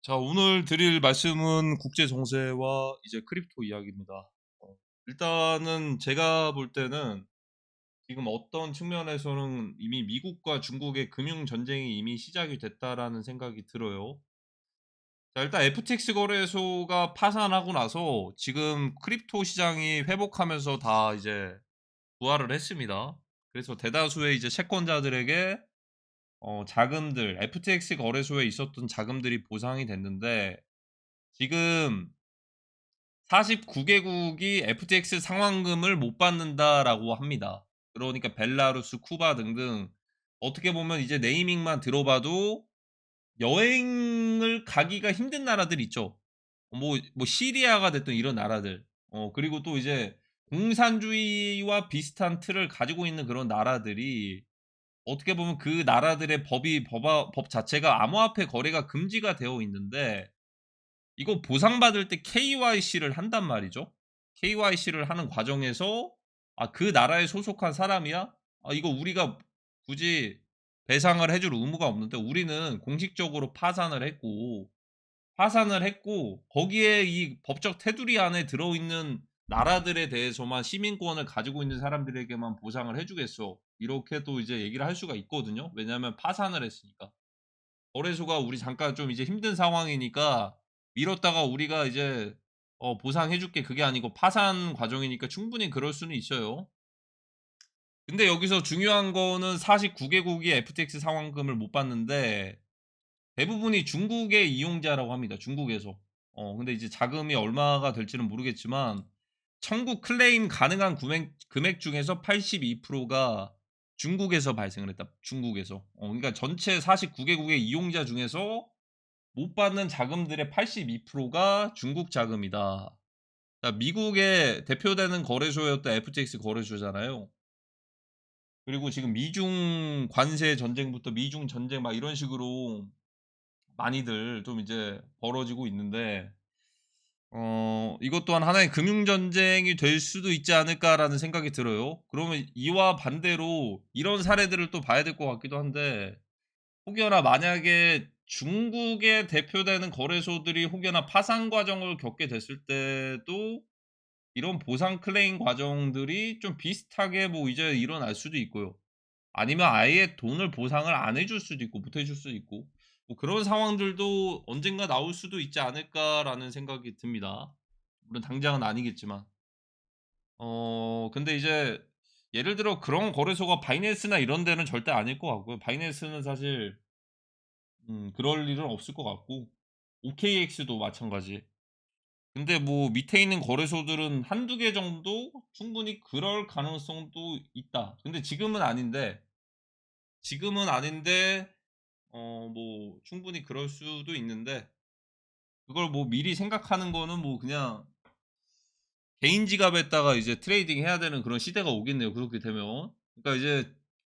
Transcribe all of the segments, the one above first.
자, 오늘 드릴 말씀은 국제 정세와 이제 크립토 이야기입니다. 일단은 제가 볼 때는 지금 어떤 측면에서는 이미 미국과 중국의 금융 전쟁이 이미 시작이 됐다라는 생각이 들어요. 자, 일단 FTX 거래소가 파산하고 나서 지금 크립토 시장이 회복하면서 다 이제 부활을 했습니다. 그래서 대다수의 이제 채권자들에게 자금들, FTX 거래소에 있었던 자금들이 보상이 됐는데, 지금 49개국이 FTX 상환금을 못 받는다라고 합니다. 그러니까 벨라루스, 쿠바 등등 어떻게 보면 이제 네이밍만 들어봐도 여행을 가기가 힘든 나라들 있죠. 뭐 시리아가 됐든 이런 나라들. 그리고 또 이제 공산주의와 비슷한 틀을 가지고 있는 그런 나라들이 어떻게 보면 그 나라들의 법 자체가 암호화폐 거래가 금지가 되어 있는데, 이거 보상받을 때 KYC를 한단 말이죠. KYC를 하는 과정에서 '아, 그 나라에 소속한 사람이야? 아, 이거 우리가 굳이 배상을 해줄 의무가 없는데.' 우리는 공식적으로 파산을 했고 거기에 이 법적 테두리 안에 들어있는 나라들에 대해서만 시민권을 가지고 있는 사람들에게만 보상을 해 주겠어. 이렇게 또 이제 얘기를 할 수가 있거든요. 왜냐하면 파산을 했으니까. 거래소가 "우리 잠깐 좀 이제 힘든 상황이니까 미뤘다가 우리가 이제 보상해 줄게." 그게 아니고 파산 과정이니까 충분히 그럴 수는 있어요. 근데 여기서 중요한 거는 49개국이 FTX 상환금을 못 받는데 대부분이 중국의 이용자라고 합니다, 중국에서. 근데 이제 자금이 얼마가 될지는 모르겠지만 청구 클레임 가능한 금액 중에서 82%가 중국에서 발생을 했다, 중국에서. 그러니까 전체 49개국의 이용자 중에서 못 받는 자금들의 82%가 중국 자금이다. 그러니까 미국의 대표되는 거래소였던 FTX 거래소잖아요. 그리고 지금 미중 관세 전쟁부터 미중 전쟁 막 이런 식으로 많이들 좀 이제 벌어지고 있는데, 이것 또한 하나의 금융 전쟁이 될 수도 있지 않을까라는 생각이 들어요. 그러면 이와 반대로 이런 사례들을 또 봐야 될 것 같기도 한데, 혹여나 만약에 중국에 대표되는 거래소들이 혹여나 파산 과정을 겪게 됐을 때도 이런 보상 클레임 과정들이 좀 비슷하게 뭐 이제 일어날 수도 있고요. 아니면 아예 돈을 보상을 안 해줄 수도 있고 못 해줄 수도 있고, 뭐 그런 상황들도 언젠가 나올 수도 있지 않을까라는 생각이 듭니다. 물론 당장은 아니겠지만. 근데 이제 예를 들어 그런 거래소가 바이낸스나 이런 데는 절대 아닐 것 같고요. 바이낸스는 사실 그럴 일은 없을 것 같고, OKX도 마찬가지. 근데 뭐 밑에 있는 거래소들은 한두 개 정도 충분히 그럴 가능성도 있다. 근데 지금은 아닌데 뭐 충분히 그럴 수도 있는데, 그걸 뭐 미리 생각하는 거는 뭐 그냥 개인 지갑에다가 이제 트레이딩 해야 되는 그런 시대가 오겠네요, 그렇게 되면. 그러니까 이제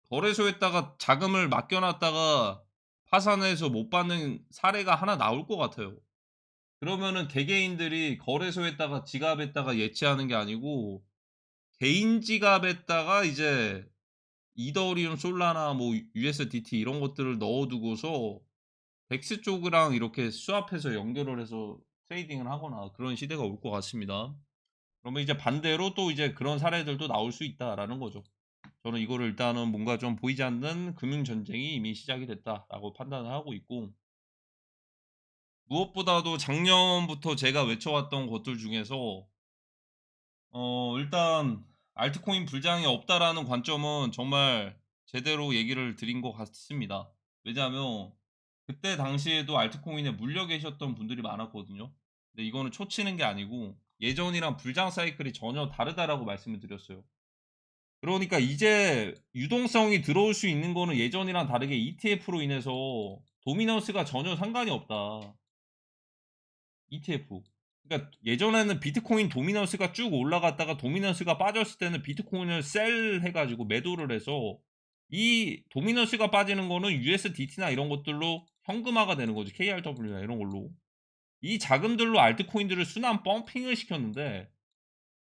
거래소에다가 자금을 맡겨 놨다가 파산해서 못 받는 사례가 하나 나올 것 같아요. 그러면은 개개인들이 거래소에다가 지갑에다가 예치하는 게 아니고 개인 지갑에다가 이제 이더리움, 솔라나 뭐 USDT 이런 것들을 넣어 두고서 덱스 쪽이랑 이렇게 스왑해서 연결을 해서 트레이딩을 하거나 그런 시대가 올 것 같습니다. 그러면 이제 반대로 또 이제 그런 사례들도 나올 수 있다라는 거죠. 저는 이거를 일단은 뭔가 좀 보이지 않는 금융 전쟁이 이미 시작이 됐다라고 판단을 하고 있고, 무엇보다도 작년부터 제가 외쳐왔던 것들 중에서 일단 알트코인 불장이 없다라는 관점은 정말 제대로 얘기를 드린 것 같습니다. 왜냐하면 그때 당시에도 알트코인에 물려 계셨던 분들이 많았거든요. 근데 이거는 초치는 게 아니고 예전이랑 불장 사이클이 전혀 다르다라고 말씀을 드렸어요. 그러니까 이제 유동성이 들어올 수 있는 거는 예전이랑 다르게 ETF로 인해서 도미넌스가 전혀 상관이 없다. ETF. 그러니까 예전에는 비트코인 도미넌스가 쭉 올라갔다가 도미넌스가 빠졌을 때는 비트코인을 셀 해가지고 매도를 해서 이 도미넌스가 빠지는 거는 USDT나 이런 것들로 현금화가 되는 거지. KRW나 이런 걸로. 이 자금들로 알트코인들을 순환 펌핑을 시켰는데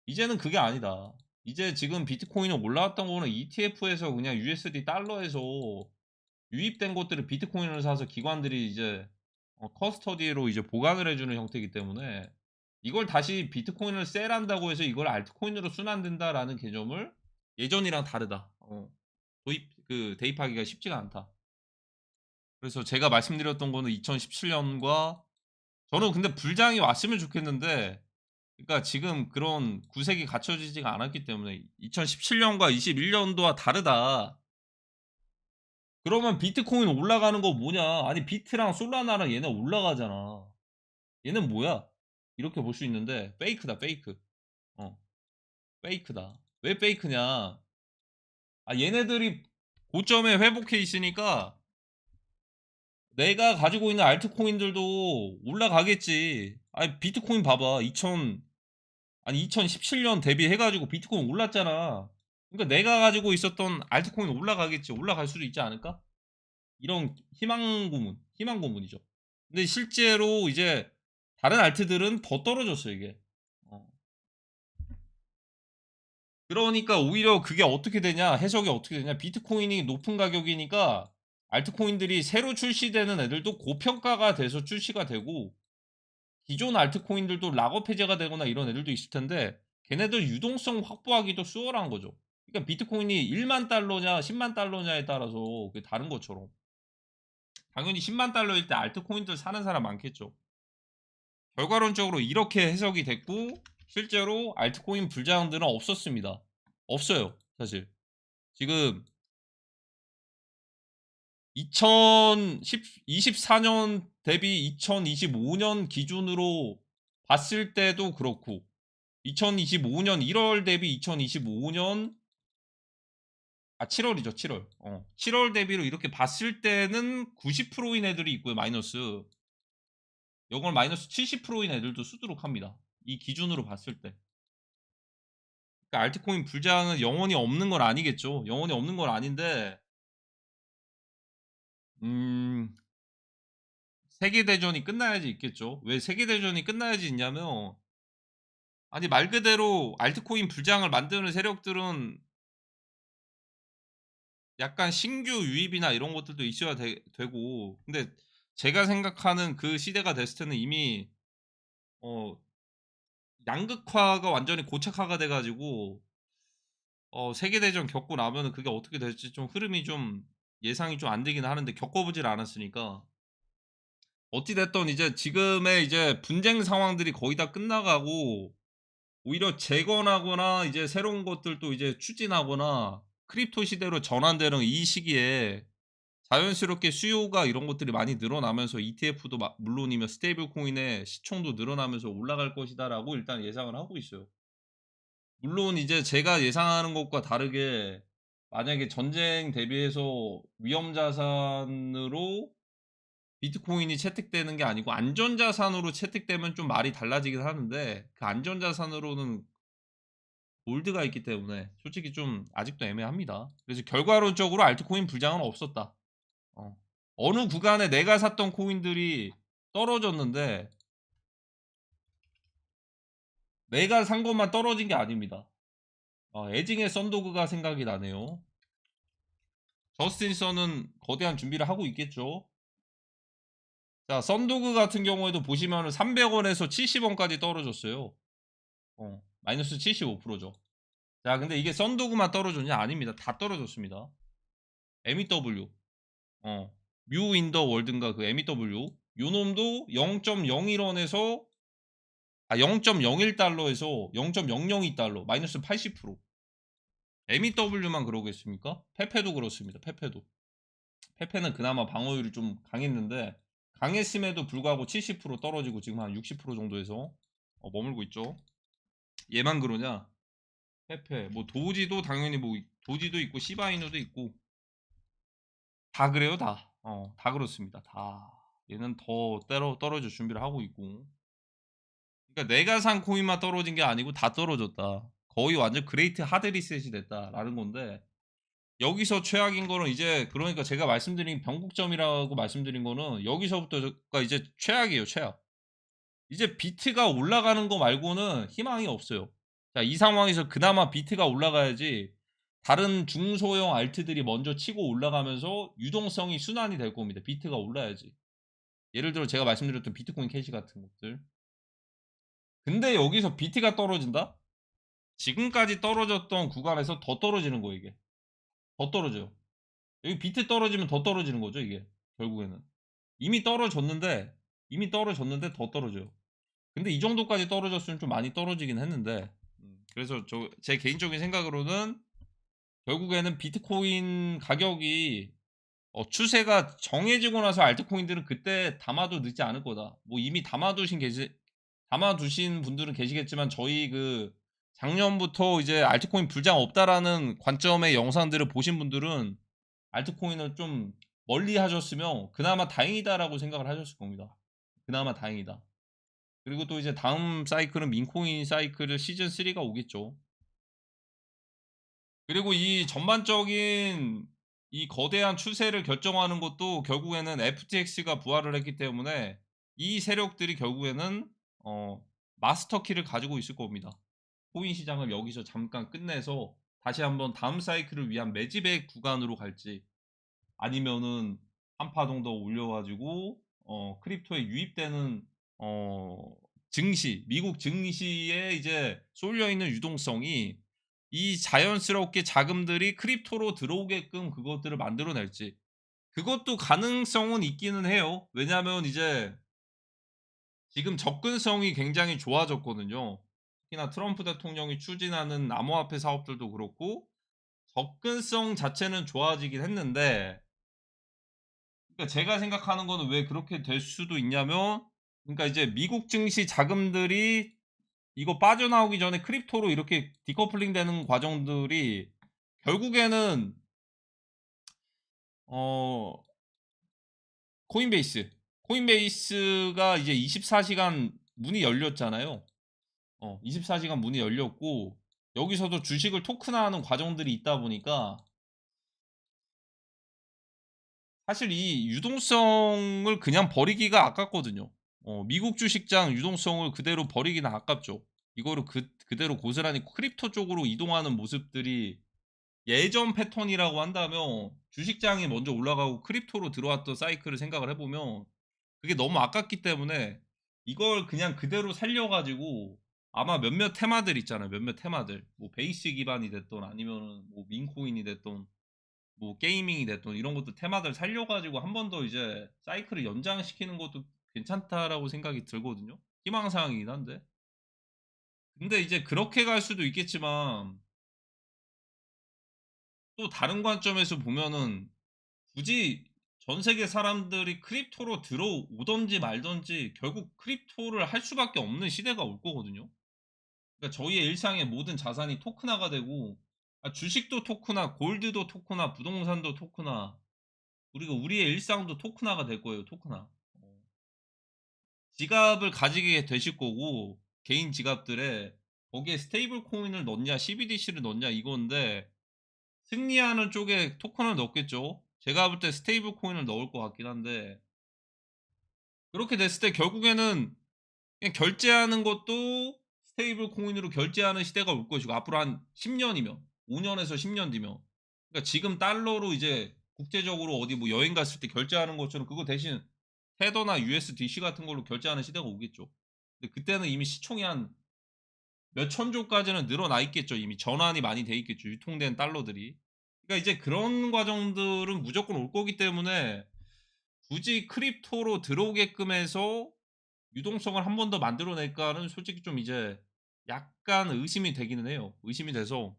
이제는 그게 아니다. 이제 지금 비트코인이 올라왔던 거는 ETF에서 그냥 USD 달러에서 유입된 것들을 비트코인을 사서 기관들이 이제 커스터디로 이제 보관을 해 주는 형태이기 때문에 이걸 다시 비트코인을 셀한다고 해서 이걸 알트코인으로 순환된다라는 개념을 예전이랑 다르다. 대입하기가 쉽지가 않다. 그래서 제가 말씀드렸던 거는 2017년과 저는 근데 불장이 왔으면 좋겠는데 그러니까 지금 그런 구색이 갖춰지지가 않았기 때문에 2017년과 21년도와 다르다. 그러면 비트코인 올라가는 거 뭐냐? 아니 비트랑 솔라나랑 얘네 올라가잖아. 얘는 뭐야? 이렇게 볼 수 있는데 페이크다 페이크. 어 페이크다. 왜 페이크냐? 얘네들이 고점에 회복해 있으니까 내가 가지고 있는 알트코인들도 올라가겠지. 아니 비트코인 봐봐. 2017년 대비해 가지고 비트코인 올랐잖아. 그러니까 내가 가지고 있었던 알트코인 올라가겠지. 올라갈 수도 있지 않을까? 이런 희망 고문이죠. 근데 실제로 이제 다른 알트들은 더 떨어졌어 이게. 어. 그러니까 오히려 그게 어떻게 되냐? 해석이 어떻게 되냐? 비트코인이 높은 가격이니까 알트코인들이 새로 출시되는 애들도 고평가가 돼서 출시가 되고 기존 알트코인들도 락업 해제가 되거나 이런 애들도 있을 텐데 걔네들 유동성 확보하기도 수월한 거죠. 그러니까 비트코인이 1만 달러냐 10만 달러냐에 따라서 그게 다른 것처럼 당연히 10만 달러일 때 알트코인들 사는 사람 많겠죠. 결과론적으로 이렇게 해석이 됐고 실제로 알트코인 불장들은 없었습니다. 없어요. 사실 지금 2024년 대비 2025년 기준으로 봤을 때도 그렇고 2025년 1월 대비 2025년 7월이죠 7월 7월 대비로 이렇게 봤을 때는 90%인 애들이 있고요 마이너스 이걸 마이너스 70%인 애들도 수두룩합니다 이 기준으로 봤을 때 그러니까 알트코인 불장은 영원히 없는 건 아니겠죠 영원히 없는 건 아닌데 세계대전이 끝나야지 있겠죠 왜 세계대전이 끝나야지 있냐면 아니 말 그대로 알트코인 불장을 만드는 세력들은 약간 신규 유입이나 이런 것들도 있어야 되고 근데 제가 생각하는 그 시대가 됐을 때는 이미 어 양극화가 완전히 고착화가 돼 가지고 세계 대전 겪고 나면은 그게 어떻게 될지 좀 흐름이 좀 예상이 좀 안 되긴 하는데 겪어 보질 않았으니까 어찌 됐든 이제 지금의 이제 분쟁 상황들이 거의 다 끝나가고 오히려 재건하거나 이제 새로운 것들도 이제 추진하거나 크립토 시대로 전환되는 이 시기에 자연스럽게 수요가 이런 것들이 많이 늘어나면서 ETF도 물론이며 스테이블 코인의 시총도 늘어나면서 올라갈 것이다라고 일단 예상을 하고 있어요. 물론 이제 제가 예상하는 것과 다르게 만약에 전쟁 대비해서 위험 자산으로 비트코인이 채택되는 게 아니고 안전 자산으로 채택되면 좀 말이 달라지긴 하는데 그 안전 자산으로는 골드가 있기 때문에 솔직히 좀 아직도 애매합니다. 그래서 결과론적으로 알트코인 불장은 없었다. 어. 어느 구간에 내가 샀던 코인들이 떨어졌는데 내가 산 것만 떨어진 게 아닙니다. 에징의 썬도그가 생각이 나네요. 저스틴 선은 거대한 준비를 하고 있겠죠. 자, 썬도그 같은 경우에도 보시면 300원에서 70원까지 떨어졌어요. 마이너스 75%죠. 자, 근데 이게 썬도그만 떨어졌냐? 아닙니다. 다 떨어졌습니다. MEW, 뮤 인더 월드인가 그 MEW 요 놈도 0.01원에서 0.01달러에서 0.002달러 마이너스 80%. MEW만 그러겠습니까? 페페도 그렇습니다. 페페는 그나마 방어율이 좀 강했는데 강했음에도 불구하고 70% 떨어지고 지금 한 60% 정도에서 머물고 있죠. 얘만 그러냐? 페페 뭐 도지도 당연히 뭐 도지도 있고 시바이누도 있고 다 그래요 다. 다 그렇습니다. 다. 얘는 더 떨어질 준비를 하고 있고. 그러니까 내가 산 코인만 떨어진 게 아니고 다 떨어졌다. 거의 완전 그레이트 하드 리셋이 됐다라는 건데 여기서 최악인 거는 이제 그러니까 제가 말씀드린 변곡점이라고 말씀드린 거는 여기서부터가 이제 최악이에요, 최악. 이제 비트가 올라가는 거 말고는 희망이 없어요. 자, 이 상황에서 그나마 비트가 올라가야지 다른 중소형 알트들이 먼저 치고 올라가면서 유동성이 순환이 될 겁니다. 비트가 올라야지. 예를 들어 제가 말씀드렸던 비트코인 캐시 같은 것들. 근데 여기서 BT가 떨어진다? 지금까지 떨어졌던 구간에서 더 떨어지는 거예요 이게. 더 떨어져요. 여기 비트 떨어지면 더 떨어지는 거죠 이게 결국에는. 이미 떨어졌는데 더 떨어져요. 근데 이 정도까지 떨어졌으면 좀 많이 떨어지긴 했는데 그래서 제 개인적인 생각으로는 결국에는 비트코인 가격이 추세가 정해지고 나서 알트코인들은 그때 담아도 늦지 않을 거다. 뭐 이미 담아두신 분들은 계시겠지만 저희 작년부터 이제 알트코인 불장 없다라는 관점의 영상들을 보신 분들은 알트코인을 좀 멀리 하셨으면 그나마 다행이다라고 생각을 하셨을 겁니다. 그나마 다행이다. 그리고 또 이제 다음 사이클은 민코인 사이클을 시즌 3가 오겠죠. 그리고 이 전반적인 이 거대한 추세를 결정하는 것도 결국에는 FTX가 부활을 했기 때문에 이 세력들이 결국에는 마스터 키를 가지고 있을 겁니다. 코인 시장을 여기서 잠깐 끝내서 다시 한번 다음 사이클을 위한 매집의 구간으로 갈지 아니면은 한파동 더 올려가지고 크립토에 유입되는 미국 증시에 이제 쏠려 있는 유동성이 이 자연스럽게 자금들이 크립토로 들어오게끔 그것들을 만들어낼지 그것도 가능성은 있기는 해요. 왜냐하면 이제 지금 접근성이 굉장히 좋아졌거든요. 특히나 트럼프 대통령이 추진하는 암호화폐 사업들도 그렇고 접근성 자체는 좋아지긴 했는데 그러니까 제가 생각하는 거는 왜 그렇게 될 수도 있냐면 그러니까 이제 미국 증시 자금들이 이거 빠져나오기 전에 크립토로 이렇게 디커플링 되는 과정들이 결국에는 어 코인베이스가 이제 24시간 문이 열렸잖아요. 24시간 문이 열렸고 여기서도 주식을 토큰화하는 과정들이 있다 보니까 사실 이 유동성을 그냥 버리기가 아깝거든요. 미국 주식장 유동성을 그대로 버리기는 아깝죠. 이거를 그대로 고스란히 크립토 쪽으로 이동하는 모습들이 예전 패턴이라고 한다면 주식장이 먼저 올라가고 크립토로 들어왔던 사이클을 생각을 해보면 그게 너무 아깝기 때문에 이걸 그냥 그대로 살려가지고 아마 몇몇 테마들 있잖아요. 몇몇 테마들. 뭐 베이스 기반이 됐던 아니면은 뭐 민코인이 됐던 뭐 게이밍이 됐던 이런 것도 테마들 살려가지고 한 번 더 이제 사이클을 연장시키는 것도 괜찮다라고 생각이 들거든요. 희망사항이긴 한데. 근데 이제 그렇게 갈 수도 있겠지만 또 다른 관점에서 보면은 굳이 전 세계 사람들이 크립토로 들어오던지 말던지 결국 크립토를 할 수밖에 없는 시대가 올 거거든요. 그러니까 저희의 일상의 모든 자산이 토큰화가 되고 주식도 토큰화, 골드도 토큰화, 부동산도 토큰화, 그리고 우리의 일상도 토큰화가 될 거예요. 토큰화. 지갑을 가지게 되실 거고 개인 지갑들에 거기에 스테이블 코인을 넣냐 CBDC를 넣냐 이건데 승리하는 쪽에 토큰을 넣겠죠. 제가 볼 때 스테이블 코인을 넣을 것 같긴 한데 그렇게 됐을 때 결국에는 그냥 결제하는 것도 스테이블 코인으로 결제하는 시대가 올 것이고 앞으로 한 10년이면 5년에서 10년 뒤면 그러니까 지금 달러로 이제 국제적으로 어디 뭐 여행 갔을 때 결제하는 것처럼 그거 대신 테더나 USDC 같은 걸로 결제하는 시대가 오겠죠. 근데 그때는 이미 시총이 한 몇 천조까지는 늘어나 있겠죠. 이미 전환이 많이 돼 있겠죠. 유통된 달러들이. 그러니까 이제 그런 과정들은 무조건 올 거기 때문에 굳이 크립토로 들어오게끔 해서 유동성을 한 번 더 만들어낼까는 솔직히 좀 이제 약간 의심이 되기는 해요. 의심이 돼서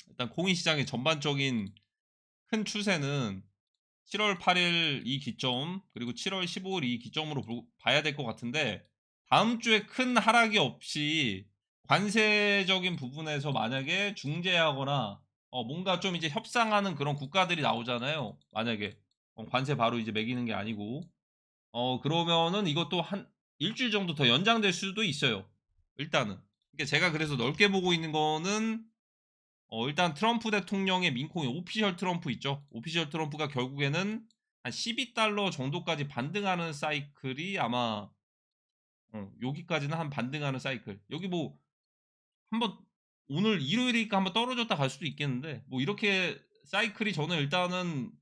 일단 코인 시장의 전반적인 큰 추세는 7월 8일 이 기점 그리고 7월 15일 이 기점으로 봐야 될 것 같은데 다음 주에 큰 하락이 없이 관세적인 부분에서 만약에 중재하거나 뭔가 좀 이제 협상하는 그런 국가들이 나오잖아요. 만약에 관세 바로 이제 매기는 게 아니고 그러면은 이것도 한 일주일 정도 더 연장될 수도 있어요. 일단은. 그러니까 제가 그래서 넓게 보고 있는 거는 일단 트럼프 대통령의 민코인 오피셜 트럼프 있죠. 오피셜 트럼프가 결국에는 한 12달러 정도까지 반등하는 사이클이 아마 여기까지는 한 반등하는 사이클. 여기 뭐 한번 오늘 일요일이니까 한번 떨어졌다 갈 수도 있겠는데 뭐 이렇게 사이클이 저는 일단은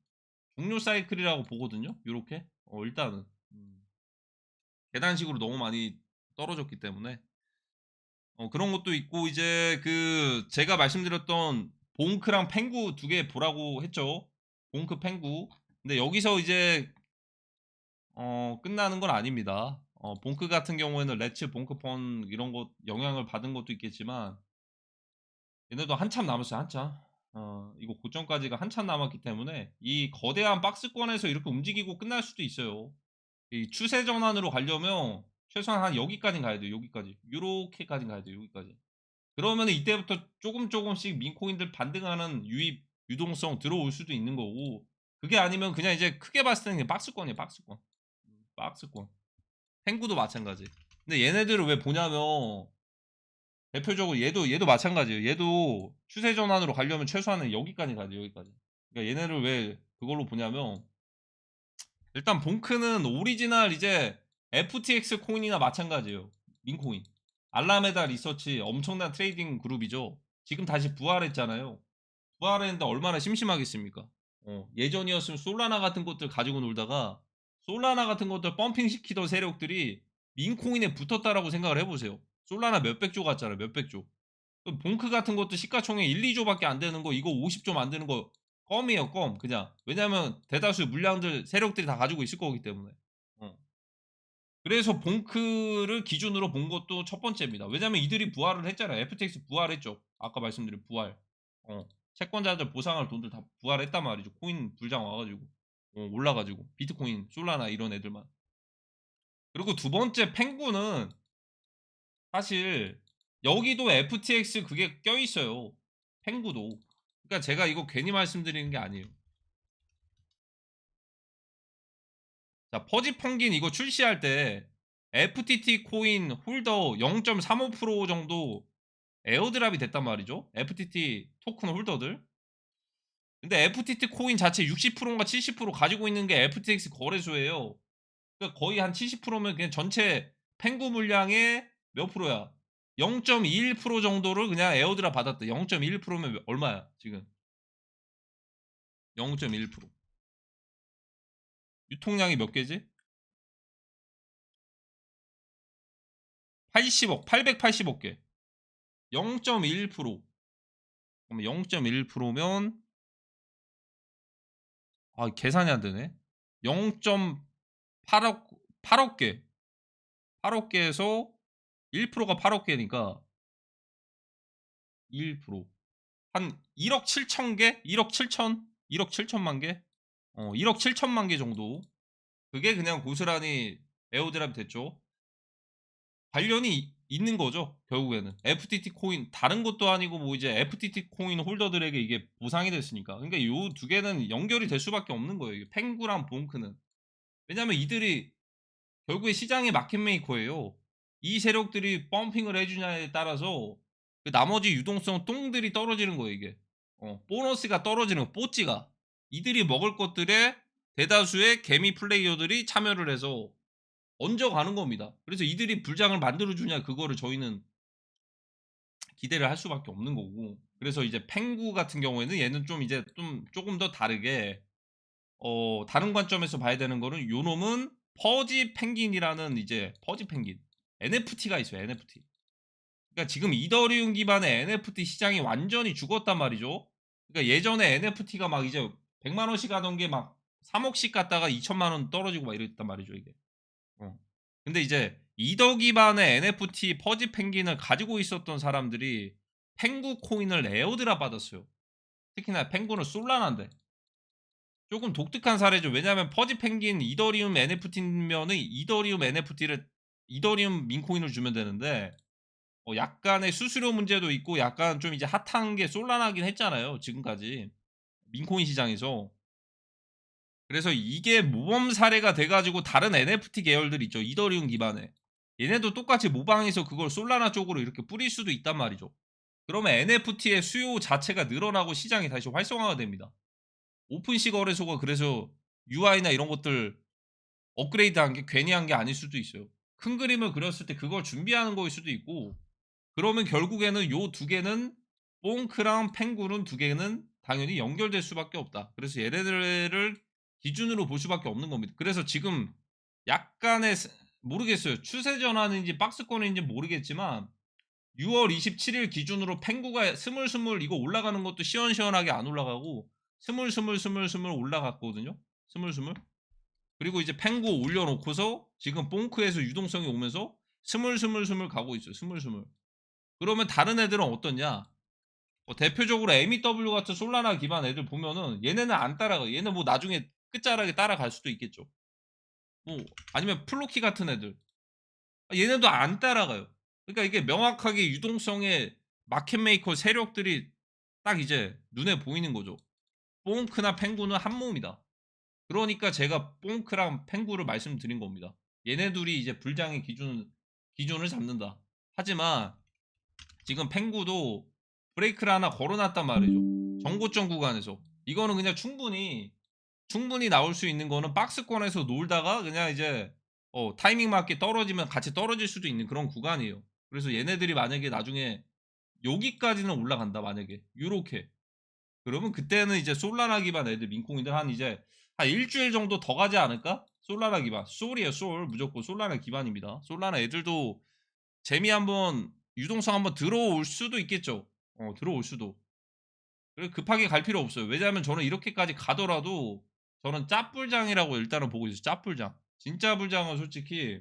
종료 사이클이라고 보거든요. 요렇게. 일단은. 계단식으로 너무 많이 떨어졌기 때문에 그런 것도 있고 이제 그 제가 말씀드렸던 봉크랑 펭구 2개 보라고 했죠. 봉크, 펭구. 근데 여기서 이제 끝나는 건 아닙니다. 봉크 같은 경우에는 레츠, 봉크펀 이런 것 영향을 받은 것도 있겠지만 얘네도 한참 남았어요, 한참. 이거 고점까지가 한참 남았기 때문에 이 거대한 박스권에서 이렇게 움직이고 끝날 수도 있어요. 이 추세 전환으로 가려면 최소한 한 여기까진 가야 돼요, 여기까지. 요렇게까진 가야 돼요, 여기까지. 그러면은 이때부터 조금씩 민코인들 반등하는 유입 유동성 들어올 수도 있는 거고, 그게 아니면 그냥 이제 크게 봤을 때는 그냥 박스권이에요, 박스권. 박스권. 탱구도 마찬가지. 근데 얘네들을 왜 보냐면 대표적으로 얘도 마찬가지예요. 얘도 추세 전환으로 가려면 최소한은 여기까지 가야 돼요, 여기까지. 그러니까 얘네를 왜 그걸로 보냐면 일단 봉크는 오리지널 이제 FTX 코인이나 마찬가지예요. 민코인. 알라메다 리서치 엄청난 트레이딩 그룹이죠. 지금 다시 부활했잖아요. 부활했는데 얼마나 심심하겠습니까? 예전이었으면 솔라나 같은 것들 가지고 놀다가 솔라나 같은 것들 펌핑 시키던 세력들이 민코인에 붙었다라고 생각을 해보세요. 솔라나 몇백 조 같잖아요. 몇백 조. 봉크 같은 것도 시가총액 1, 2조밖에 안 되는 거 이거 50조 만드는 거 껌이에요, 껌. 그냥. 왜냐면 대다수 물량들 세력들이 다 가지고 있을 거기 때문에. 어. 그래서 봉크를 기준으로 본 것도 첫 번째입니다. 왜냐면 이들이 부활을 했잖아요. FTX 부활했죠. 아까 말씀드린 부활. 채권자들 보상할 돈들 다 부활했단 말이죠. 코인 불장 와가지고. 올라가지고. 비트코인, 솔라나 이런 애들만. 그리고 두 번째 펭구는 사실 여기도 FTX 그게 껴있어요. 펭구도. 그러니까 제가 이거 괜히 말씀드리는 게 아니에요. 자, 퍼지 펑긴 이거 출시할 때 FTT 코인 홀더 0.35% 정도 에어드랍이 됐단 말이죠. FTT 토큰 홀더들. 근데 FTT 코인 자체 60%인가 70% 가지고 있는 게 FTX 거래소예요. 그러니까 거의 한 70%면 그냥 전체 펭구 물량의 몇 프로야? 0.21% 정도를 그냥 에어드랍 받았대. 0.1%면 얼마야, 지금? 0.1%. 유통량이 몇 개지? 80억, 880억 개. 0.1%. 그럼 0.1%면 계산이 안 되네. 0.8억 8억 개. 8억 개에서 1%가 8억 개니까 1%. 한 1억 7천 개? 1억 7천? 1억 7천만 개? 1억 7천만 개 정도. 그게 그냥 고스란히 에어드랍 됐죠. 관련이 있는 거죠. 결국에는 FTT 코인 다른 것도 아니고 뭐 이제 FTT 코인 홀더들에게 이게 보상이 됐으니까. 그러니까 요 두 개는 연결이 될 수밖에 없는 거예요. 이게 펭구랑 봉크는. 왜냐면 이들이 결국에 시장의 마켓 메이커예요. 이 세력들이 펌핑을 해주냐에 따라서 그 나머지 유동성 똥들이 떨어지는 거예요, 이게. 보너스가 떨어지는 거, 뽀찌가. 이들이 먹을 것들에 대다수의 개미 플레이어들이 참여를 해서 얹어가는 겁니다. 그래서 이들이 불장을 만들어주냐, 그거를 저희는 기대를 할 수밖에 없는 거고. 그래서 이제 펭구 같은 경우에는 얘는 좀 이제 좀 조금 더 다르게 다른 관점에서 봐야 되는 거는 요 놈은 퍼지 펭귄이라는 이제 퍼지 펭귄 NFT가 있어요. NFT. 그러니까 지금 이더리움 기반의 NFT 시장이 완전히 죽었단 말이죠. 그러니까 예전에 NFT가 막 이제 100만 원씩 하던 게 막 3억씩 갔다가 2천만 원 떨어지고 막 이랬단 말이죠, 이게. 어. 근데 이제 이더 기반의 NFT 퍼지 펭귄을 가지고 있었던 사람들이 펭구 코인을 에어드랍 받았어요. 특히나 펭구는 솔라나인데. 조금 독특한 사례죠. 왜냐하면 퍼지 펭귄 이더리움 NFT면은 이더리움 NFT를 이더리움 민코인을 주면 되는데 약간의 수수료 문제도 있고 약간 좀 이제 핫한 게 솔라나긴 했잖아요. 지금까지 민코인 시장에서. 그래서 이게 모범 사례가 돼가지고 다른 NFT 계열들 있죠. 이더리움 기반에. 얘네도 똑같이 모방해서 그걸 솔라나 쪽으로 이렇게 뿌릴 수도 있단 말이죠. 그러면 NFT의 수요 자체가 늘어나고 시장이 다시 활성화가 됩니다. 오픈시 거래소가 그래서 UI나 이런 것들 업그레이드한 게 괜히 한 게 아닐 수도 있어요. 큰 그림을 그렸을 때 그걸 준비하는 거일 수도 있고 그러면 결국에는 요 두 개는 뽕크랑 펭구는 두 개는 당연히 연결될 수밖에 없다. 그래서 얘네들을 기준으로 볼 수밖에 없는 겁니다. 그래서 지금 약간의 모르겠어요. 추세 전환인지 박스권인지 모르겠지만 6월 27일 기준으로 펭구가 스물스물 이거 올라가는 것도 시원시원하게 안 올라가고 스물스물 올라갔거든요. 스물스물. 그리고 이제 펭구 올려놓고서 지금 뽕크에서 유동성이 오면서 스물스물 가고 있어요. 스물스물. 그러면 다른 애들은 어떻냐? 대표적으로 MEW 같은 솔라나 기반 애들 보면은 얘네는 안 따라가. 얘는 뭐 나중에 끝자락에 따라갈 수도 있겠죠. 뭐 아니면 플로키 같은 애들. 얘네도 안 따라가요. 그러니까 이게 명확하게 유동성의 마켓 메이커 세력들이 딱 이제 눈에 보이는 거죠. 뽕크나 펭구는 한 몸이다. 그러니까 제가 뽕크랑 펭구를 말씀드린 겁니다. 얘네 둘이 이제 불장의 기준을 잡는다. 하지만 지금 펭구도 브레이크를 하나 걸어놨단 말이죠. 정고점 구간에서. 이거는 그냥 충분히 나올 수 있는 거는 박스권에서 놀다가 그냥 이제 타이밍 맞게 떨어지면 같이 떨어질 수도 있는 그런 구간이에요. 그래서 얘네들이 만약에 나중에 여기까지는 올라간다 만약에 요렇게 그러면 그때는 이제 솔라나 기반 애들 민콩이들 한 일주일 정도 더 가지 않을까? 솔라나 기반 솔이에요. 솔 무조건 솔라나 기반입니다. 솔라나 애들도 재미 한번 유동성 한번 들어올 수도 있겠죠. 들어올 수도. 그래 급하게 갈 필요 없어요. 왜냐하면 저는 이렇게까지 가더라도 저는 짭불장이라고 일단은 보고 있어요. 짭불장. 진짜 불장은 솔직히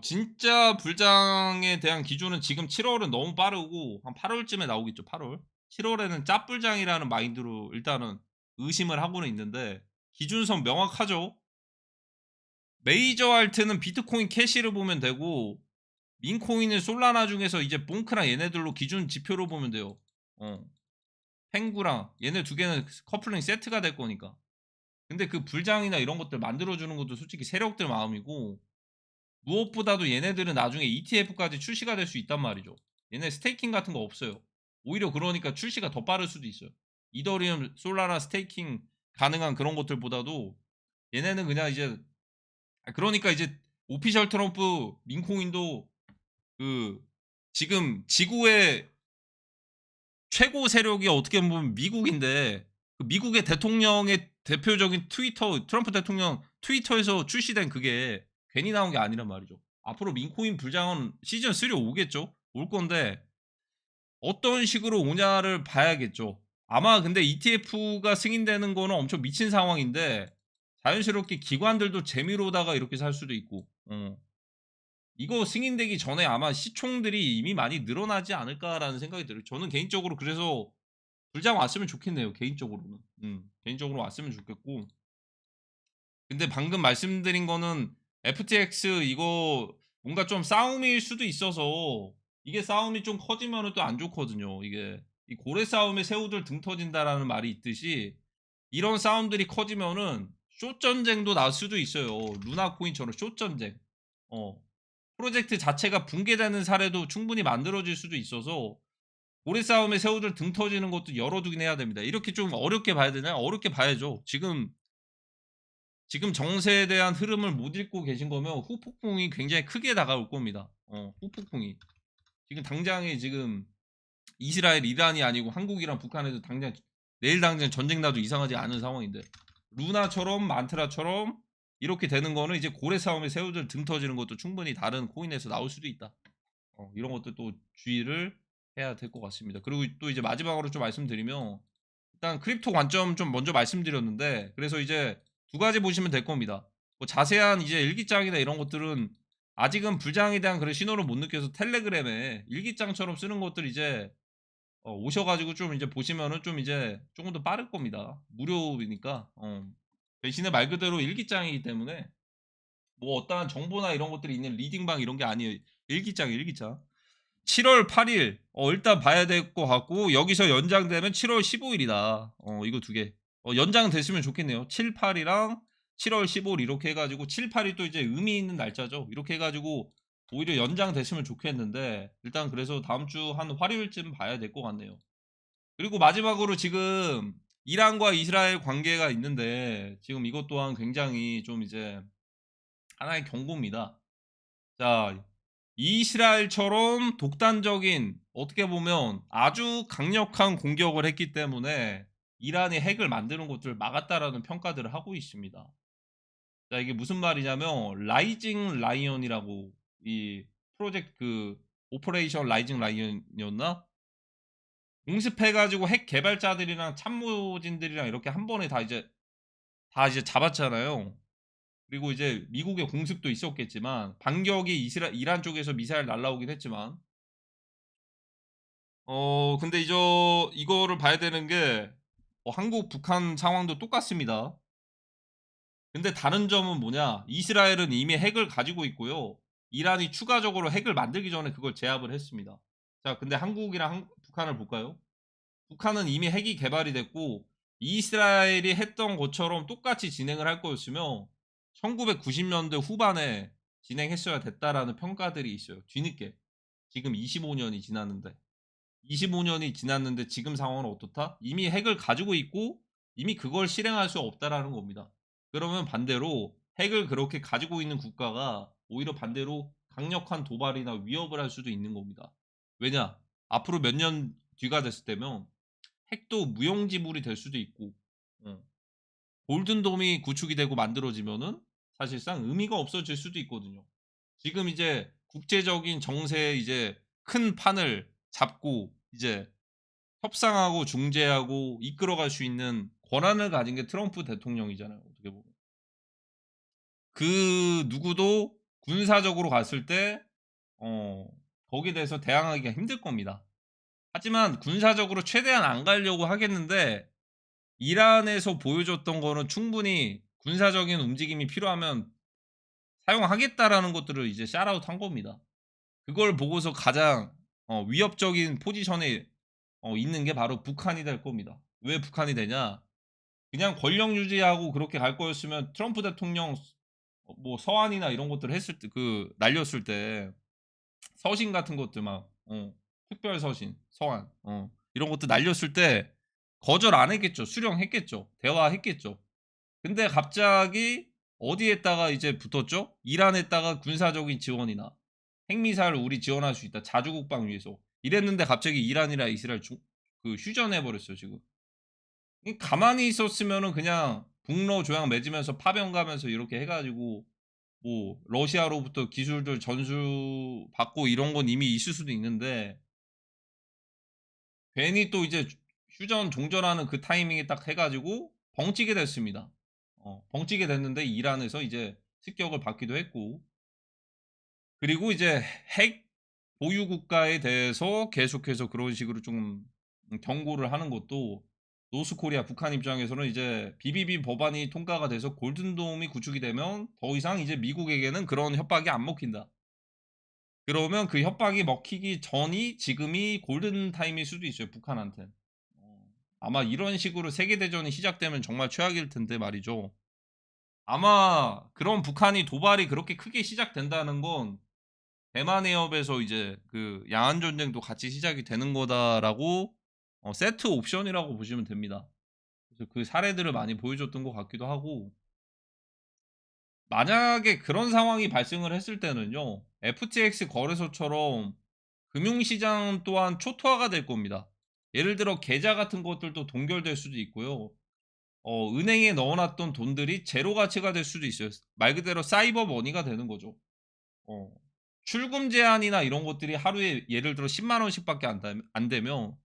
진짜 불장에 대한 기준은 지금 7월은 너무 빠르고 한 8월쯤에 나오겠죠. 8월. 7월에는 짭불장이라는 마인드로 일단은 의심을 하고는 있는데 기준선 명확하죠. 메이저 알트는 비트코인 캐시를 보면 되고 민코인은 솔라나 중에서 이제 뽕크랑 얘네들로 기준 지표로 보면 돼요. 펭구랑 얘네 두 개는 커플링 세트가 될 거니까. 근데 그 불장이나 이런 것들 만들어주는 것도 솔직히 세력들 마음이고 무엇보다도 얘네들은 나중에 ETF까지 출시가 될 수 있단 말이죠. 얘네 스테이킹 같은 거 없어요. 오히려 그러니까 출시가 더 빠를 수도 있어요. 이더리움, 솔라나 스테이킹 가능한 그런 것들보다도 얘네는 그냥 이제 그러니까 이제 오피셜 트럼프 민코인도 그 지금 지구의 최고 세력이 어떻게 보면 미국인데 그 미국의 대통령의 대표적인 트럼프 대통령 트위터에서 출시된 그게 괜히 나온 게 아니란 말이죠. 앞으로 민코인 불장은 시즌 3 오겠죠. 올 건데 어떤 식으로 오냐를 봐야겠죠. 아마 근데 ETF가 승인되는 거는 엄청 미친 상황인데 자연스럽게 기관들도 재미로다가 이렇게 살 수도 있고 이거 승인되기 전에 아마 시총들이 이미 많이 늘어나지 않을까라는 생각이 들어요. 저는 개인적으로 그래서 불장 왔으면 좋겠네요. 개인적으로는. 개인적으로 왔으면 좋겠고. 근데 방금 말씀드린 거는 FTX 이거 뭔가 좀 싸움일 수도 있어서 이게 싸움이 좀 커지면은 또 안 좋거든요. 이게 이 고래 싸움에 새우들 등 터진다라는 말이 있듯이 이런 싸움들이 커지면은 숏 전쟁도 날 수도 있어요. 루나 코인처럼 숏 전쟁. 어. 프로젝트 자체가 붕괴되는 사례도 충분히 만들어질 수도 있어서 고래 싸움에 새우들 등 터지는 것도 열어두긴 해야 됩니다. 이렇게 좀 어렵게 봐야 되나요? 어렵게 봐야죠. 지금 정세에 대한 흐름을 못 읽고 계신 거면 후폭풍이 굉장히 크게 다가올 겁니다. 후폭풍이. 지금 당장에 지금 이스라엘, 이란이 아니고 한국이랑 북한에도 당장 내일 당장 전쟁 나도 이상하지 않은 상황인데 루나처럼 만트라처럼 이렇게 되는 거는 이제 고래 싸움에 새우들 등 터지는 것도 충분히 다른 코인에서 나올 수도 있다. 이런 것도 또 주의를 해야 될 것 같습니다. 그리고 또 이제 마지막으로 좀 말씀드리면 일단 크립토 관점 좀 먼저 말씀드렸는데 그래서 이제 두 가지 보시면 될 겁니다. 뭐 자세한 이제 일기장이나 이런 것들은 아직은 불장에 대한 그런 신호를 못 느껴서 텔레그램에 일기장처럼 쓰는 것들 이제 오셔가지고 좀 이제 보시면은 좀 이제 조금 더 빠를 겁니다. 무료이니까. 대신에 말 그대로 일기장이기 때문에 뭐 어떠한 정보나 이런 것들이 있는 리딩방 이런 게 아니에요. 일기장. 7월 8일 일단 봐야 될 것 같고 여기서 연장되면 7월 15일이다. 이거 두 개. 연장됐으면 좋겠네요. 7, 8이랑 7월 15일 이렇게 해가지고 7, 8이 또 이제 의미 있는 날짜죠. 이렇게 해가지고 오히려 연장됐으면 좋겠는데 일단 그래서 다음 주 한 화요일쯤 봐야 될 것 같네요. 그리고 마지막으로 지금 이란과 이스라엘 관계가 있는데 지금 이것 또한 굉장히 좀 이제 하나의 경고입니다. 자, 이스라엘처럼 독단적인 어떻게 보면 아주 강력한 공격을 했기 때문에 이란이 핵을 만드는 것들을 막았다라는 평가들을 하고 있습니다. 자, 이게 무슨 말이냐면 라이징 라이언이라고, 이 프로젝트 그 오퍼레이션 라이징 라이언이었나? 공습해 가지고 핵 개발자들이랑 참모진들이랑 이렇게 한 번에 다 이제 잡았잖아요. 그리고 이제 미국의 공습도 있었겠지만 반격이 이란 쪽에서 미사일 날라오긴 했지만, 근데 이거를 봐야 되는 게, 한국 북한 상황도 똑같습니다. 근데 다른 점은 뭐냐? 이스라엘은 이미 핵을 가지고 있고요. 이란이 추가적으로 핵을 만들기 전에 그걸 제압을 했습니다. 자, 근데 한국이랑 북한을 볼까요? 북한은 이미 핵이 개발이 됐고 이스라엘이 했던 것처럼 똑같이 진행을 할 거였으면 1990년대 후반에 진행했어야 됐다라는 평가들이 있어요. 뒤늦게. 지금 25년이 지났는데. 25년이 지났는데 지금 상황은 어떻다? 이미 핵을 가지고 있고 이미 그걸 실행할 수 없다라는 겁니다. 그러면 반대로 핵을 그렇게 가지고 있는 국가가 오히려 반대로 강력한 도발이나 위협을 할 수도 있는 겁니다. 왜냐? 앞으로 몇 년 뒤가 됐을 때면 핵도 무용지물이 될 수도 있고, 어, 골든돔이 구축이 되고 만들어지면은 사실상 의미가 없어질 수도 있거든요. 지금 이제 국제적인 정세에 이제 큰 판을 잡고 이제 협상하고 중재하고 이끌어갈 수 있는 권한을 가진 게 트럼프 대통령이잖아요, 어떻게 보면. 그 누구도 군사적으로 갔을 때 어 거기에 대해서 대항하기가 힘들 겁니다. 하지만 군사적으로 최대한 안 가려고 하겠는데 이란에서 보여줬던 거는 충분히 군사적인 움직임이 필요하면 사용하겠다라는 것들을 이제 샷아웃 한 겁니다. 그걸 보고서 가장 위협적인 포지션에 있는 게 바로 북한이 될 겁니다. 왜 북한이 되냐? 그냥 권력 유지하고 그렇게 갈 거였으면 트럼프 대통령 뭐 서한이나 이런 것들을 했을 때, 날렸을 때 서신 같은 것들 막 특별 서신, 서한 이런 것들 날렸을 때 거절 안 했겠죠. 수령했겠죠. 대화했겠죠. 근데 갑자기 어디에다가 이제 붙었죠? 이란에다가 군사적인 지원이나 핵미사일을 우리 지원할 수 있다. 자주국방 위해서. 이랬는데 갑자기 이란이랑 이스라엘 휴전해 버렸어요, 지금. 가만히 있었으면은 그냥 북러 조약 맺으면서 파병 가면서 이렇게 해 가지고 뭐 러시아로부터 기술들 전수 받고 이런 건 이미 있을 수도 있는데 괜히 또 이제 휴전 종전하는 그 타이밍에 딱 해 가지고 벙찌게 됐습니다. 벙찌게 됐는데 이란에서 이제 습격을 받기도 했고, 그리고 이제 핵 보유 국가에 대해서 계속해서 그런 식으로 좀 경고를 하는 것도, 노스코리아 북한 입장에서는 이제 BBB 법안이 통과가 돼서 골든돔이 구축이 되면 더 이상 이제 미국에게는 그런 협박이 안 먹힌다. 그러면 그 협박이 먹히기 전이 지금이 골든 타임일 수도 있어요, 북한한텐. 아마 이런 식으로 세계 대전이 시작되면 정말 최악일 텐데 말이죠. 아마 그런 북한이 도발이 그렇게 크게 시작된다는 건 대만 해협에서 이제 그 양안 전쟁도 같이 시작이 되는 거다라고, 세트 옵션이라고 보시면 됩니다. 그래서 그 사례들을 많이 보여줬던 것 같기도 하고, 만약에 그런 상황이 발생을 했을 때는요, FTX 거래소처럼 금융시장 또한 초토화가 될 겁니다. 예를 들어 계좌 같은 것들도 동결될 수도 있고요. 은행에 넣어놨던 돈들이 제로 가치가 될 수도 있어요. 말 그대로 사이버 머니가 되는 거죠. 어, 출금 제한이나 이런 것들이 하루에 예를 들어 10만 원씩밖에 안 되면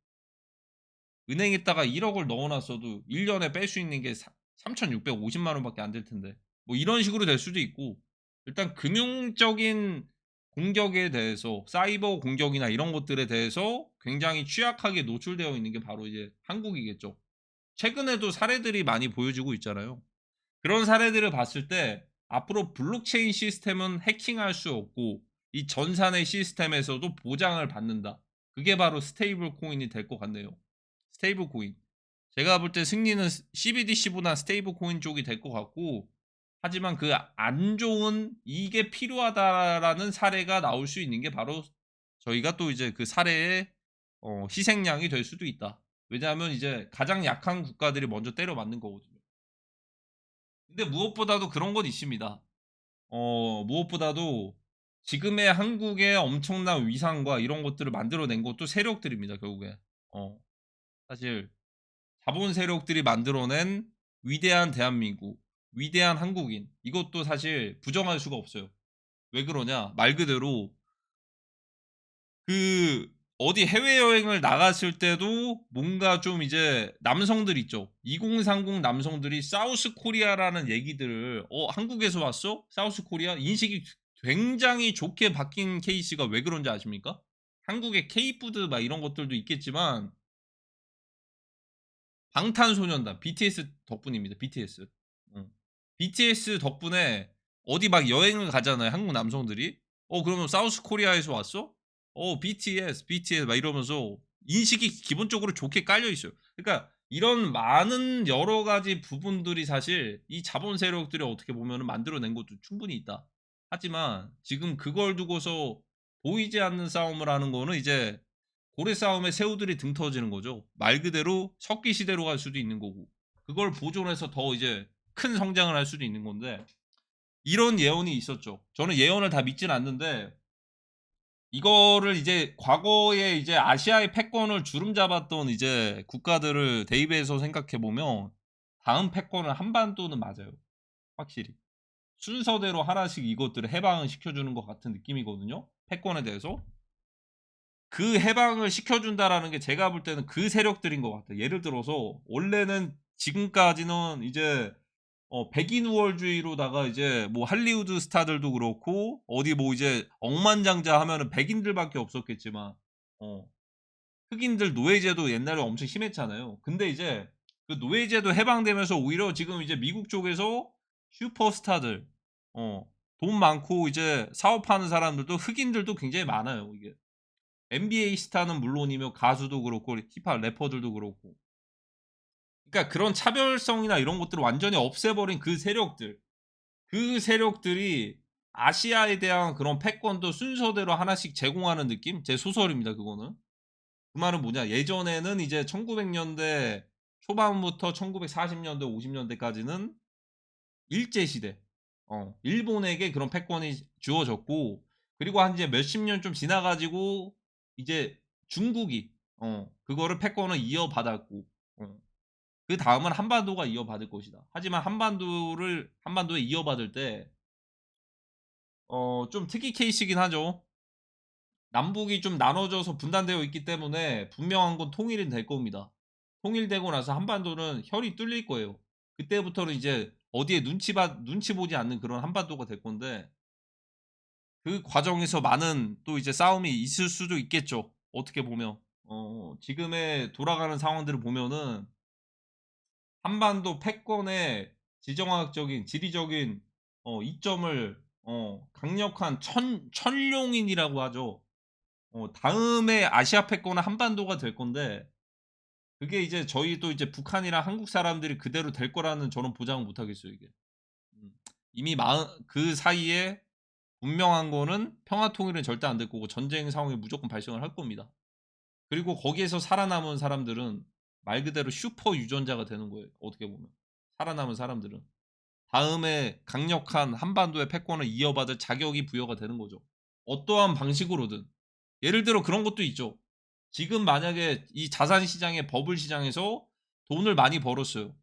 은행에다가 1억을 넣어놨어도 1년에 뺄 수 있는 게 3,650만 원밖에 안 될 텐데, 뭐 이런 식으로 될 수도 있고, 일단 금융적인 공격에 대해서 사이버 공격이나 이런 것들에 대해서 굉장히 취약하게 노출되어 있는 게 바로 이제 한국이겠죠. 최근에도 사례들이 많이 보여지고 있잖아요. 그런 사례들을 봤을 때 앞으로 블록체인 시스템은 해킹할 수 없고 이 전산의 시스템에서도 보장을 받는다. 그게 바로 스테이블 코인이 될 것 같네요. 스테이블 코인. 제가 볼 때 승리는 CBDC보다 스테이블 코인 쪽이 될 것 같고, 하지만 그 안 좋은 이게 필요하다라는 사례가 나올 수 있는 게 바로 저희가 또 이제 그 사례의 희생양이 될 수도 있다. 왜냐하면 이제 가장 약한 국가들이 먼저 때려 맞는 거거든요. 근데 무엇보다도 그런 건 있습니다. 무엇보다도 지금의 한국의 엄청난 위상과 이런 것들을 만들어낸 것도 세력들입니다, 결국에. 사실 자본 세력들이 만들어낸 위대한 대한민국. 위대한 한국인. 이것도 사실 부정할 수가 없어요. 왜 그러냐? 말 그대로 그 어디 해외여행을 나갔을 때도 뭔가 좀 이제 남성들 있죠. 2030 남성들이 사우스 코리아라는 얘기들을 한국에서 왔어? 사우스 코리아? 인식이 굉장히 좋게 바뀐 케이스가 왜 그런지 아십니까? 한국의 K푸드 막 이런 것들도 있겠지만 방탄소년단 BTS 덕분입니다. BTS. 어. BTS 덕분에 어디 막 여행을 가잖아요, 한국 남성들이. 그러면 "사우스 코리아에서 왔어?" BTS 막 이러면서 인식이 기본적으로 좋게 깔려 있어요. 그러니까 이런 많은 여러 가지 부분들이 사실 이 자본 세력들이 어떻게 보면은 만들어낸 것도 충분히 있다. 하지만 지금 그걸 두고서 보이지 않는 싸움을 하는 거는 이제 고래 싸움에 새우들이 등 터지는 거죠. 말 그대로 석기 시대로 갈 수도 있는 거고 그걸 보존해서 더 이제 큰 성장을 할 수도 있는 건데 이런 예언이 있었죠. 저는 예언을 다 믿진 않는데 이거를 이제 과거에 이제 아시아의 패권을 주름잡았던 이제 국가들을 대입해서 생각해 보면 다음 패권은 한반도는 맞아요. 확실히. 순서대로 하나씩 이것들을 해방을 시켜주는 것 같은 느낌이거든요. 패권에 대해서. 그 해방을 시켜준다라는 게 제가 볼 때는 그 세력들인 것 같아요. 예를 들어서 원래는 지금까지는 이제 백인 우월주의로다가 이제 뭐 할리우드 스타들도 그렇고 어디 뭐 이제 억만장자 하면은 백인들밖에 없었겠지만 어 흑인들 노예제도 옛날에 엄청 심했잖아요. 근데 이제 그 노예제도 해방되면서 오히려 지금 이제 미국 쪽에서 슈퍼스타들 돈 많고 이제 사업하는 사람들도 흑인들도 굉장히 많아요 이게. NBA 스타는 물론이며 가수도 그렇고 힙합 래퍼들도 그렇고. 그러니까 그런 차별성이나 이런 것들을 완전히 없애버린 그 세력들. 그 세력들이 아시아에 대한 그런 패권도 순서대로 하나씩 제공하는 느낌? 제 소설입니다 그거는. 그 말은 뭐냐 예전에는 이제 1900년대 초반부터 1940년대 50년대까지는 일제 시대. 일본에게 그런 패권이 주어졌고 그리고 한 이제 몇십 년 좀 지나 가지고 이제 중국이 그거를 패권을 이어받았고 그다음은 한반도가 이어받을 것이다. 하지만 한반도에 이어받을 때 좀 특이 케이스이긴 하죠. 남북이 좀 나눠져서 분단되어 있기 때문에 분명한 건 통일은 될 겁니다. 통일되고 나서 한반도는 혈이 뚫릴 거예요. 그때부터는 이제 어디에 눈치 보지 않는 그런 한반도가 될 건데 그 과정에서 많은 또 이제 싸움이 있을 수도 있겠죠. 어떻게 보면. 지금의 돌아가는 상황들을 보면은 한반도 패권의 지정학적인 지리적인 이점을 강력한 천룡인이라고 하죠. 다음에 아시아 패권은 한반도가 될 건데 그게 이제 저희도 이제 북한이랑 한국 사람들이 그대로 될 거라는 저는 보장을 못 하겠어요 이게. 음. 이미 마흔 그 사이에 분명한 거는 평화 통일은 절대 안 될 거고 전쟁 상황이 무조건 발생을 할 겁니다. 그리고 거기에서 살아남은 사람들은 말 그대로 슈퍼 유전자가 되는 거예요 어떻게 보면. 살아남은 사람들은. 다음에 강력한 한반도의 패권을 이어받을 자격이 부여가 되는 거죠. 어떠한 방식으로든. 예를 들어 그런 것도 있죠. 지금 만약에 이 자산 시장의 버블 시장에서 돈을 많이 벌었어요.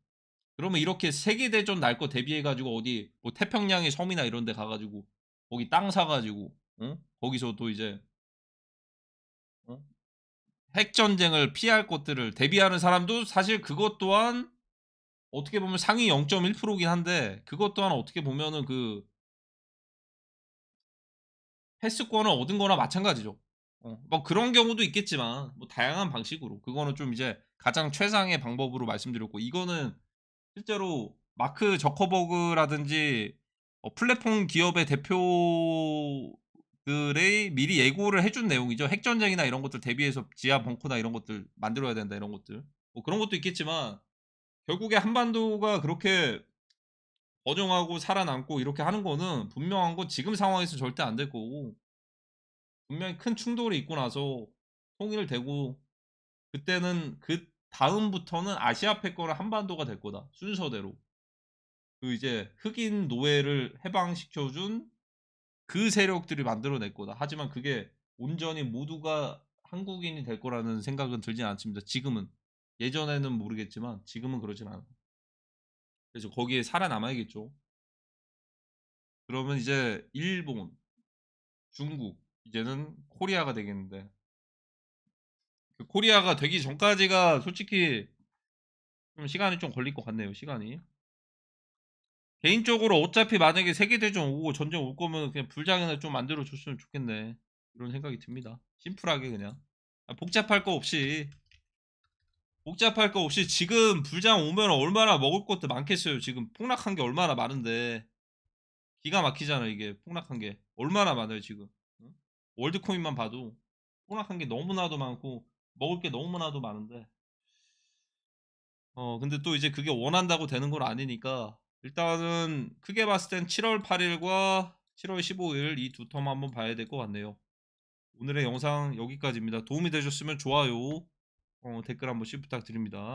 그러면 이렇게 세계 대전 날 거 대비해 가지고 어디 뭐 태평양의 섬이나 이런 데 가 가지고 거기 땅 사 가지고 거기서 또 이제 어 핵 전쟁을 피할 것들을 대비하는 사람도 사실 그것 또한 어떻게 보면 상위 0.1% 긴 한데 그것 또한 어떻게 보면은 그 패스권을 얻은 거나 마찬가지죠. 뭐 그런 경우도 있겠지만 뭐 다양한 방식으로 그거는 좀 이제 가장 최상의 방법으로 말씀드렸고 이거는 실제로 마크 저커버그라든지 플랫폼 기업의 대표들의 미리 예고를 해준 내용이죠. 핵전쟁이나 이런 것들 대비해서 지하 벙커나 이런 것들 만들어야 된다 이런 것들. 뭐 그런 것도 있겠지만 결국에 한반도가 그렇게 번영하고 살아남고 이렇게 하는 거는 분명한 건 지금 상황에서 절대 안 될 거고 분명히 큰 충돌이 있고 나서 통일되고 그때는 그다음부터는 아시아 패권은 한반도가 될 거다 순서대로. 그 이제 흑인 노예를 해방시켜 준 그 세력들이 만들어낼 거다. 하지만 그게 온전히 모두가 한국인이 될 거라는 생각은 들진 않습니다 지금은. 예전에는 모르겠지만 지금은 그러진 않아요. 그래서 거기에 살아남아야겠죠. 그러면 이제 일본, 중국, 이제는 코리아가 되겠는데 그 코리아가 되기 전까지가 솔직히 좀 시간이 좀 걸릴 것 같네요, 시간이. 개인적으로 어차피 만약에 세계대전 오고 전쟁 올 거면 그냥 불장이나 좀 만들어 줬으면 좋겠네. 이런 생각이 듭니다. 심플하게 그냥. 복잡할 거 없이 지금 불장 오면 얼마나 먹을 것도 많겠어요. 지금 폭락한 게 얼마나 많은데. 기가 막히잖아 이게 폭락한 게. 얼마나 많아요 지금. 응? 월드코인만 봐도 폭락한 게 너무나도 많고 먹을 게 너무나도 많은데 근데 또 이제 그게 원한다고 되는 건 아니니까 일단은 크게 봤을 땐 7월 8 일과 7월 15일 이 두 텀 한번 봐야 될 것 같네요. 오늘의 영상 여기까지입니다. 도움이 되셨으면 좋아요, 댓글 한 번씩 부탁드립니다.